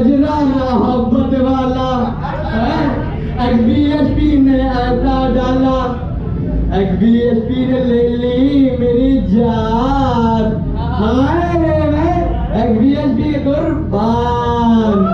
बजना मोहब्बत वाला XBSP ने ऐसा डाला XBSP ने ले ली मेरी जान हाय मैं XBSP के कुर्बान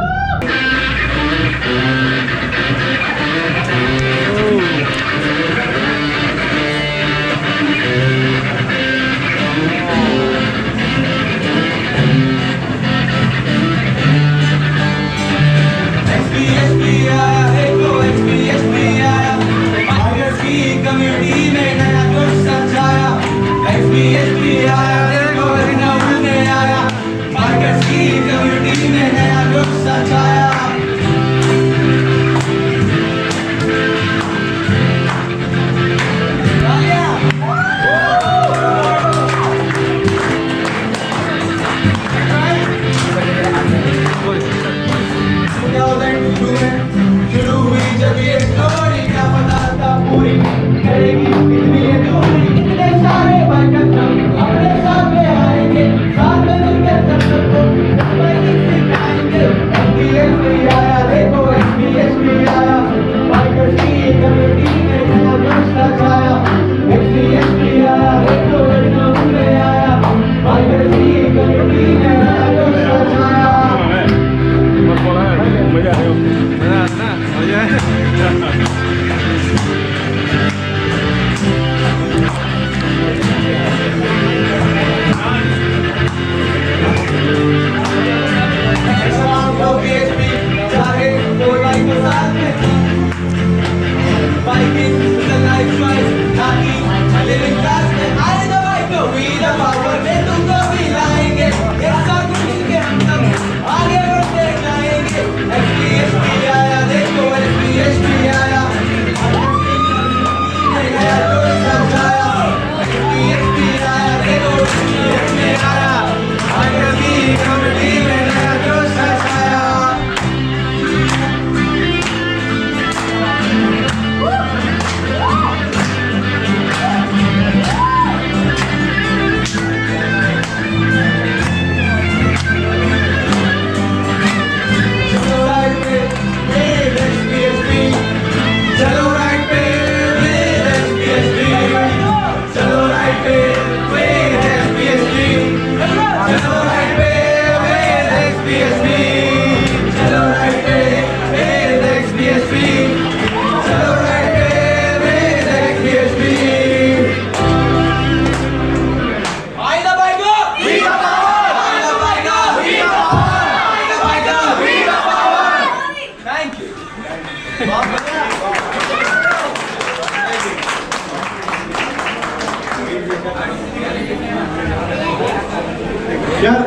यार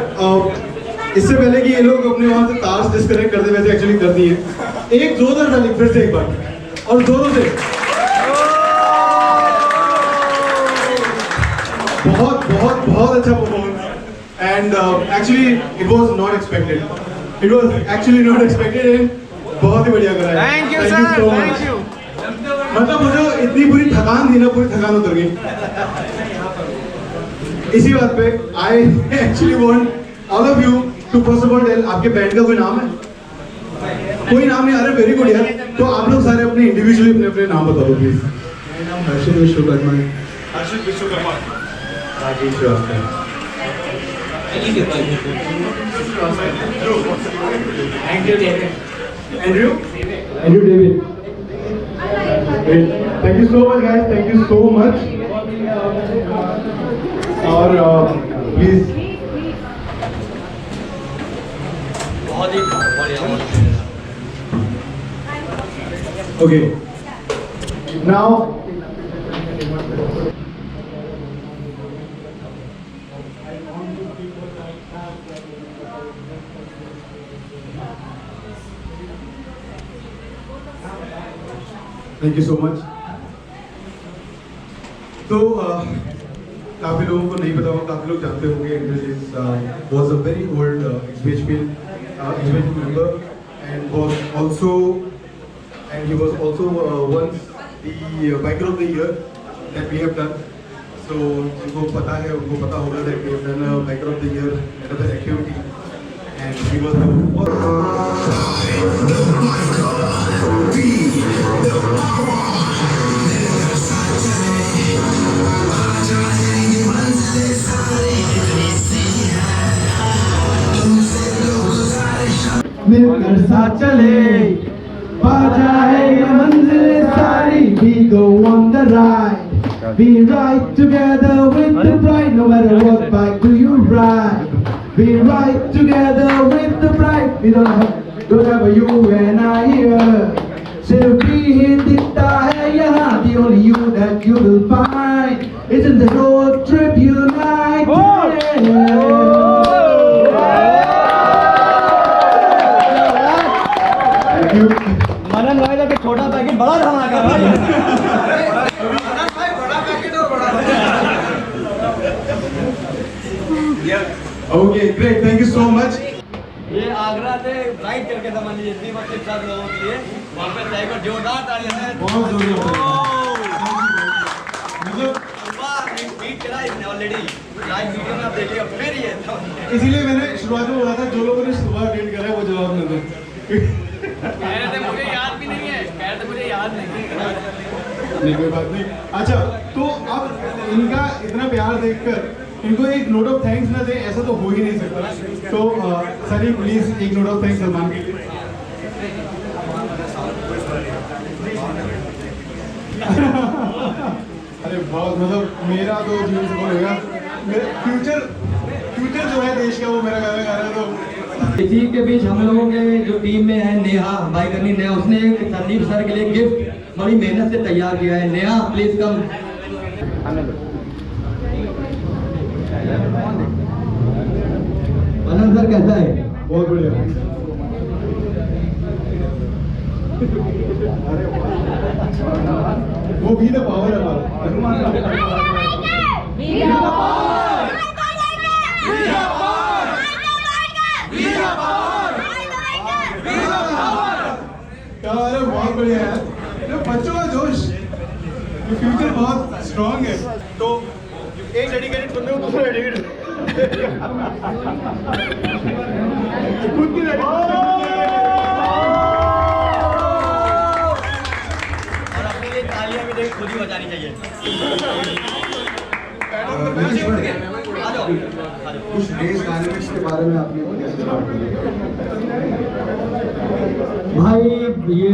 इससे पहले कि ये लोग अपने वहां से तार डिस्कनेक्ट करते वैसे एक्चुअली कर दिए एक जोरदार ताली फिर से एक बार और जोरों से बहुत बहुत बहुत अच्छा performance and actually it was not expected it was actually not expected and बहुत ही बढ़िया करा है thank you sir thank you मतलब मुझे इतनी पूरी थकान थी ना पूरी थकान उतर गई इसी बात पे I actually want all of you to first of all tell आपके बैंड का कोई नाम है कोई नाम नहीं आ रहा वेरी गुड यार तो आप लोग सारे अपने इंडिविजुअली अपने अपने नाम बता दो प्लीज मेरा नाम हर्षित विश्वकर्मा है Harshit Vishwakarma Rajesh Srivastava Andrew David thank you so much guys thank you so much और प्लीज बहुत ही बढ़िया okay now thank you so much तो काफ़ी लोगों को नहीं पता होगा काफ़ी लोग जानते होंगे Indrajit was a very old XBHP member and was also and he was also once the biker of the year that we have done. So जिनको पता है उनको पता होगा that we have done a biker of the year another activity and he was the मिलकर साथ चले बाजा है ये मंजिल सारी we go on the ride we ride together with the bride no matter what bike do you ride we ride together with the bride we don't have whatever you and I here सिर्फ ही दिखता है यहाँ the only you that you will find isn't the road trip unite मनन भाई का छोटा packet बड़ा धमाका भाई Okay, great. Thank you so much. ये आगरा से राइड करके समझ लीजिए इतनी बच्चे सब लोगों के लिए वहाँ पे चाय को जोरदार तालियां हैं बहुत जोरदार मतलब बीट करा इसने ऑलरेडी लाइव वीडियो में आप देखिएगा फिर ये इसीलिए मैंने शुरुआत में बोला था जो लोगों ने सुबह अटेंड करा है वो जवाब न दें कह रहे थे मुझे याद भी नहीं है कह रहे थे मुझे याद नहीं नहीं कोई बात नहीं। अच्छा तो अब इनका इतना प्यार देखकर इनको एक नोट ऑफ थैंक्स ना दे ऐसा तो हो ही नहीं सकता। तो सनी प्लीज एक नोट ऑफ थैंक्स सलमान के लिए। अरे बहुत मतलब मेरा तो जीवन सफल हो गया। मेरा फ्यूचर जो है देश का वो मेरा गाना गा रहा है। तो इसी के बीच हम लोगों के जो टीम में है नेहा भाई करनी नेहा उसने संदीप सर के लिए गिफ्ट बड़ी मेहनत से तैयार किया है। Neha please come. Anand sir कैसा है? बहुत बढ़िया। वो भी द पावर है अरे बहुत बढ़िया है। बच्चों का जोश फ्यूचर बहुत स्ट्रांग है। तो एक डेडिकेटेड बंदे को दूसरा डेडिकेटेड खुद की और अपने लिए तालियां भी देख खुद ही बजानी चाहिए। कुछ रेस डायनेमिक्स के बारे में आपने कैसे बात की? भाई ये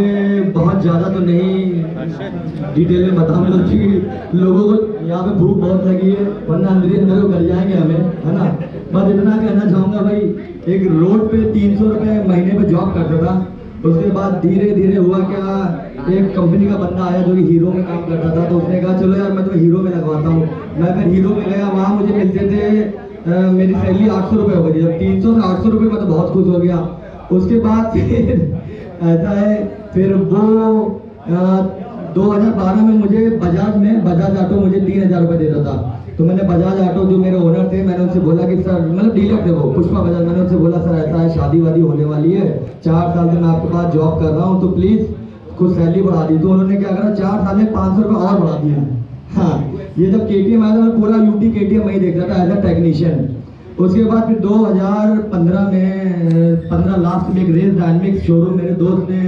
बहुत ज़्यादा तो नहीं डिटेल में बताऊंगा क्योंकि लोगों को यहाँ पे भूख बहुत लगी है वरना अंदर को कर जाएंगे हमें है ना। बस इतना कहना चाहूँगा भाई एक रोड पे 300 रुपये महीने पे जॉब करता था। उसके बाद धीरे धीरे हुआ क्या एक कंपनी का बंदा आया जो कि हीरो में काम करता था तो उसने कहा चलो यार मैं तो हीरो में लगवाता हूँ। मैं फिर हीरो में गया वहाँ मुझे मिलते थे मेरी सैलरी 800 रुपये हो गई। जब 300 से 800 रुपये में तो बहुत खुश हो गया। उसके बाद फिर ऐसा है फिर वो 2012 में मुझे बजाज ऑटो मुझे 3000 रुपये देता था। तो मैंने बजाज ऑटो जो मेरे ओनर थे मैंने उनसे बोला कि सर मतलब डीलर थे वो पुष्पा बजाज। मैंने उनसे बोला सर ऐसा है शादी वादी होने वाली है 4 साल से मैं आपके पास जॉब कर रहा हूँ तो प्लीज़ कुछ सैलरी बढ़ा दी। तो उन्होंने क्या करा 4 साल में 500 रुपये और बढ़ा दिया। हाँ ये जब KTM आया था मैं पूरा यूटी KTM वही देख रहा था एज अ टेक्नीशियन। उसके बाद फिर 2015 में 15 लास्ट में एक रेस डायनेमिक्स शोरूम मेरे दोस्त ने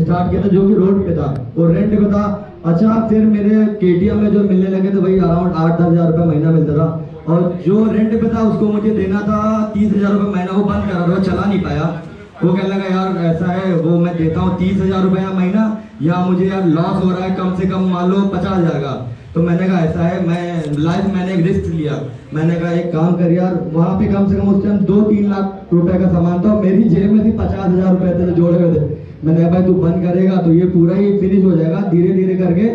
स्टार्ट किया था जो कि रोड पे था और रेंट पे था। अच्छा फिर मेरे KTM में जो मिलने लगे तो भाई अराउंड 8-10 हज़ार रुपये महीना मिलता था और जो रेंट पे था उसको मुझे देना था 30,000 रुपये महीना। वो बंद करा था चला नहीं पाया। वो कहने लगा यार ऐसा है वो मैं देता हूँ 30,000 रुपये महीना या मुझे यार लॉस हो रहा है कम से कम मान लो 50,000 का। तो मैंने कहा ऐसा है मैंने एक रिस्क लिया। मैंने कहा एक काम कर यार वहाँ पे कम से कम उस टाइम 2-3 लाख रुपए का सामान था मेरी जेब में थी 50,000 रुपए थे जोड़े हुए थे। मैंने कहा भाई तू बंद करेगा तो ये पूरा ही फिनिश हो जाएगा। धीरे धीरे करके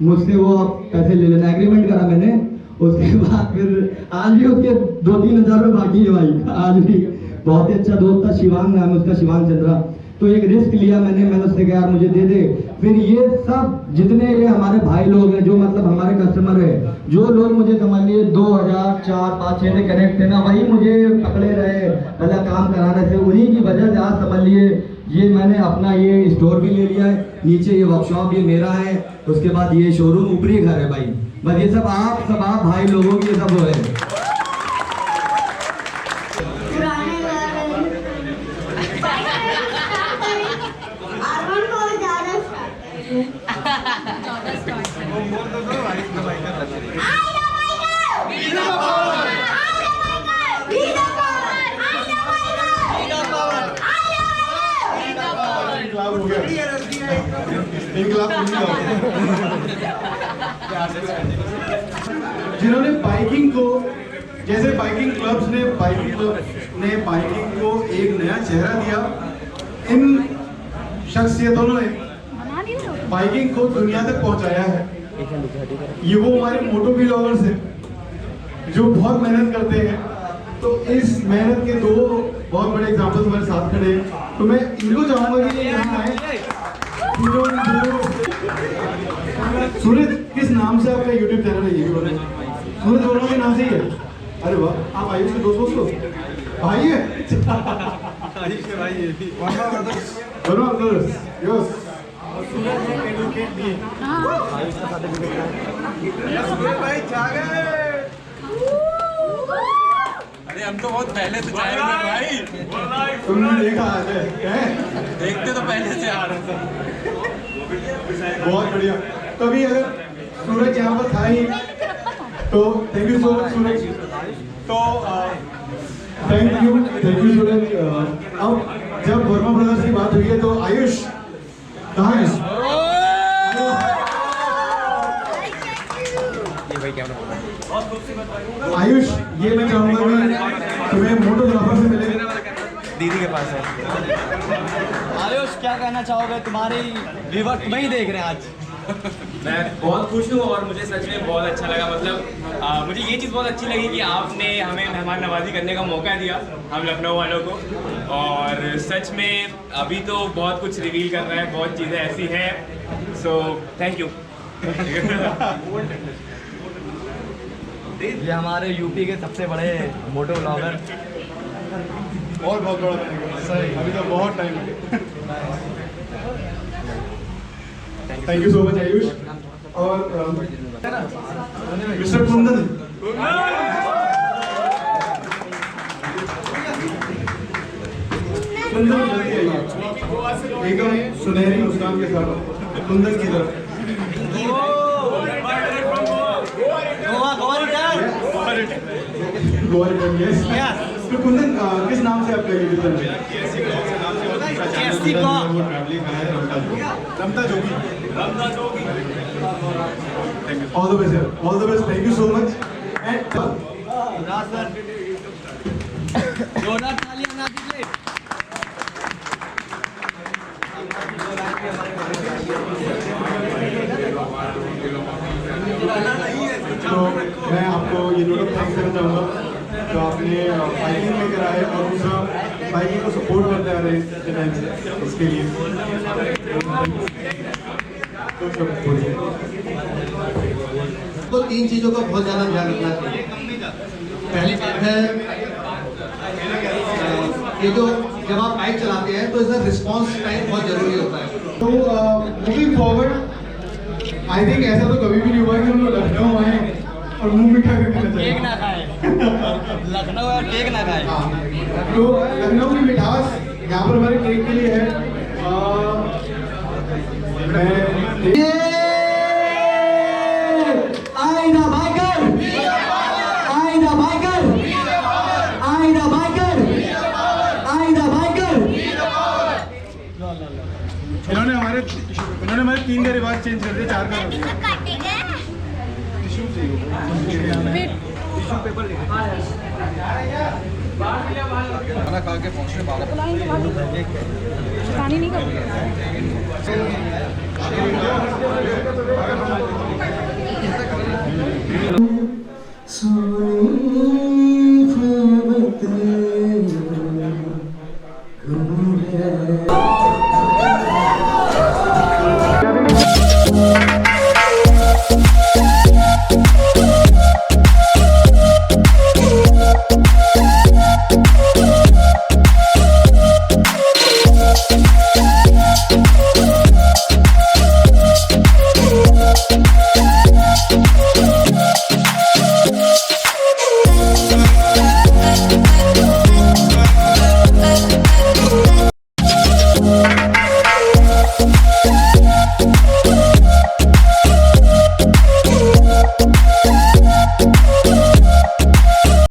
मुझसे वो पैसे ले लेना एग्रीमेंट करा मैंने। उसके बाद फिर आज भी उसके 2-3 हज़ार रुपये बाकी है भाई आज भी। बहुत ही अच्छा दोस्त था शिवांग नाम है उसका शिवांग चंद्रा। तो एक रिस्क लिया मैंने उससे कहा यार मुझे दे दे। फिर ये सब जितने ये हमारे भाई लोग हैं जो मतलब हमारे कस्टमर हैं जो लोग मुझे समझ लिए 2004-5-6 से कनेक्ट थे ना वही मुझे पकड़े रहे पहला काम कराने से। उन्हीं की वजह से आज समझ लिए ये मैंने अपना ये स्टोर भी ले लिया है। नीचे ये वर्कशॉप ये मेरा है। उसके बाद ये शोरूम ऊपरी घर है भाई। बस ये सब आप भाई लोगों की ये सब वो है। इनकलाब हो गया, इनकलाब जिन्होंने बाइकिंग को, जैसे बाइकिंग क्लब्स ने बाइकिंग को एक नया चेहरा दिया, इन शख्सियतों ने बाइकिंग को दुनिया तक पहुंचाया है। ये वो हमारे मोटो व्लॉगर्स हैं जो बहुत मेहनत करते हैं। तो इस मेहनत के दो बहुत बड़े एग्जांपल्स हमारे साथ खड़े हैं, तो मैं इनको चाहूंगा कि ये यहाँ आए। सूरज, किस नाम से आपका यूट्यूब चैनल है? ये भी बताएं। सूरज वर्मा के नाम से ही है? अरे वाह, आप आयुष के दोस्त हो? भाई है? आयुष के भाई है। Verma brothers, yes. अरे हम तो बहुत पहले से चाह रहे थे भाई। तुमने देखा आज है? देखते तो पहले से आ रहे थे। बहुत बढ़िया। तो अभी अगर सूरज यहाँ पर था ही, तो थैंक यू सो मच सूरज। तो थैंक यू सूरज। अब जब वर्मा ब्रदर्स की बात हुई है तो आयुष कहाँ है? आयुष, ये मैं चाहूंगा कि तुम्हें फोटोग्राफर से मिले। दीदी के पास है। आयुष, क्या कहना चाहोगे? तुम्हारी व्यूअर तुम्हें ही देख रहे हैं आज। मैं बहुत खुश हूँ और मुझे सच में बहुत अच्छा लगा। मतलब मुझे ये चीज़ बहुत अच्छी लगी कि आपने हमें मेहमान नवाजी करने का मौका दिया, हम लखनऊ वालों को। और सच में अभी तो बहुत कुछ रिवील कर रहा है, बहुत चीज़ें ऐसी हैं। So thank you. ये हमारे यूपी के सबसे बड़े मोटो ब्लॉगर। और बहुत बड़ा बनेगा, अभी तो बहुत टाइम है। Thank you so much Ayush. और मिस्टर कुंदन, कुंदन जल्दी आइए, एकदम सुनहरी मुस्कान के साथ कुंदन की तरफ। Goa return, yes. तो कुंदन, किस नाम से आपका यूट्यूब चैनल है? रमता जोगी। All the best, all the best, thank you so much. And जोरदार तालियां ना दीजिए। तो मैं आपको ये नोट थैंक्स करना चाहूँगा जो आपने बाइकिंग में करा है, और दूसरा बाइकिंग को सपोर्ट करते आ रहे हैं इतने टाइम से, उसके लिए। तो तीन चीज़ों का बहुत ज़्यादा ध्यान रखना चाहिए। पहली बात है ये जो जब आप बाइक चलाते हैं तो इसका रिस्पॉन्स टाइम बहुत जरूरी होता है। तो मूविंग फॉरवर्ड, आई थिंक ऐसा तो कभी भी नहीं हुआ कि हम लोग लखनऊ आए और मुंह मीठा करके केक ना ना खाए। लखनऊ और केक ना खाए। तो लखनऊ की मिठास यहाँ पर हमारे केक के लिए है। आइना बाइकर, आइना बाइकर, आइना बाइकर, आइना बाइकर। इन्होंने हमारे 3 का रिवाज चेंज कर दिया, 4 का कर दिया। खाना खा के पहुँचने वाला पानी नहीं कर So